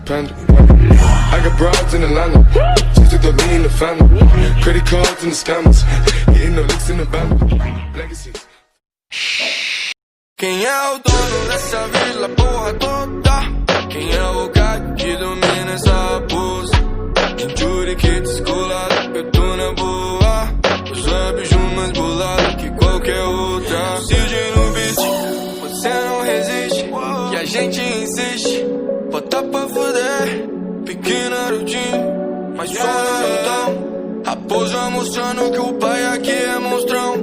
Panda. I got broads in Atlanta, just to throw me in the family. Credit cards and the scammers, getting no licks in the band. Legacies. Quem é o dono dessa vila, porra toda? Quem é o gato que domina essa raposa? Jure que descolado, eu tô na boa. Os lábios mais bolado que qualquer outra. CJ no beat, você não resiste. E a gente insiste, bota pra fuder. Pequena Narutinho, mas só Narutão. Raposa mostrando que o pai aqui é monstrão.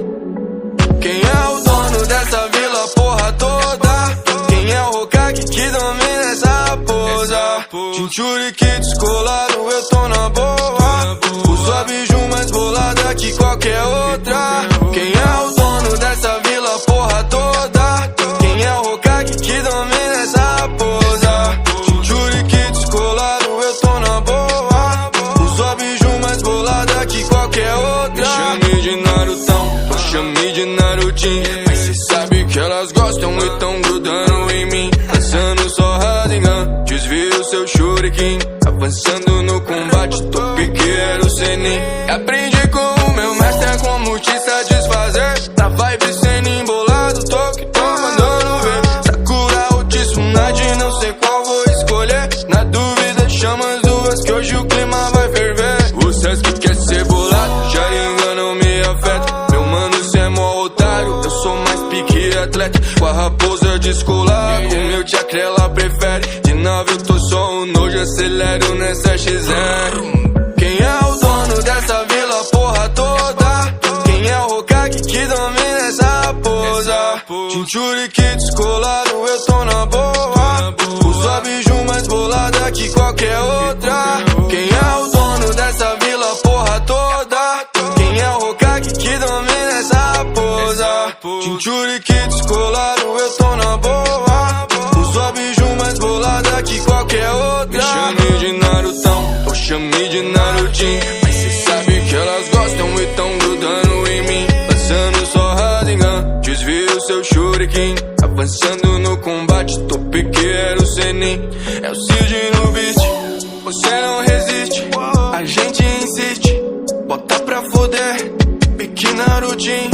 Quem é o dono dessa vila, porra toda? Quem é o Hokage que domina essa raposa? Jinchuri que descolado, eu tô na boa. Uso a biju mais bolada que qualquer outra. Quem é o dono dessa vila, porra toda? Quem é o Hokage que domina essa raposa? Jinchuri que descolado, eu tô na boa. Uso a biju mais bolada que qualquer outra. Me chame de Narutão, eu chame de Narutinho, mas cê sabe que elas gostam e tão grudando em mim. Lançando só Rasengan, desvio o seu Shuriken. Avançando no combate, tô pequeno Senin. Aprendi com o meu mestre como te satisfazer. Na vibe Senin embolado, tô que tô mandando ver. Sakura ou Tsunade, não sei qual vou escolher. Na dúvida chama as duas que hoje o clima vai ferver. O Sasuke quer ser bolado, Sharingan não me afeta. Meu mano, cê é mó otário, eu sou mais pique atleta. Com a raposa descolada, o meu chakra ela prefere. De nave eu tô só um nojo, acelero nessa XR. Quem é o dono dessa vila, porra toda? Quem é o Hokage que domina essa raposa? Jinchuri que descolado, eu tô na boa. Uso a biju mais bolada que qualquer outra. Quem é o dono dessa vila, porra toda? Quem é o Hokage que domina essa raposa? Jinchuri que descolado, eu tô na boa. Uso a biju mais bolada que qualquer outra. Me chame de Narutão, eu chame de Narutinho, mas cê sabe que elas gostam e tão grudando em mim. Lançando só Rasengan, desvio o seu Shuriken. Avançando no combate, tô pequeno Senin. É o CJ no beat, você não resiste. A gente insiste, bota pra foder. Pequena Narutinho,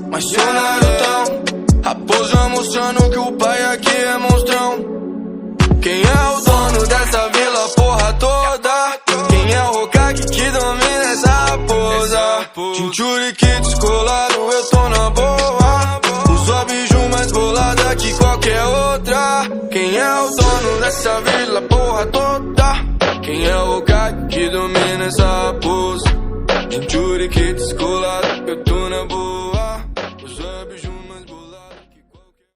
mas sou Narutão. Raposa mostrando que o pai aqui é monstrão. Quem é o dono dessa vila, porra toda? Quem é o Hokage que domina essa raposa? Jinchuri que descolado, eu tô na boa. Uso a biju mais bolada que qualquer outra. Quem é o dono dessa vila, porra toda? Quem é o Hokage que domina essa raposa? Jinchuri que descolado, eu tô na boa. Uso a biju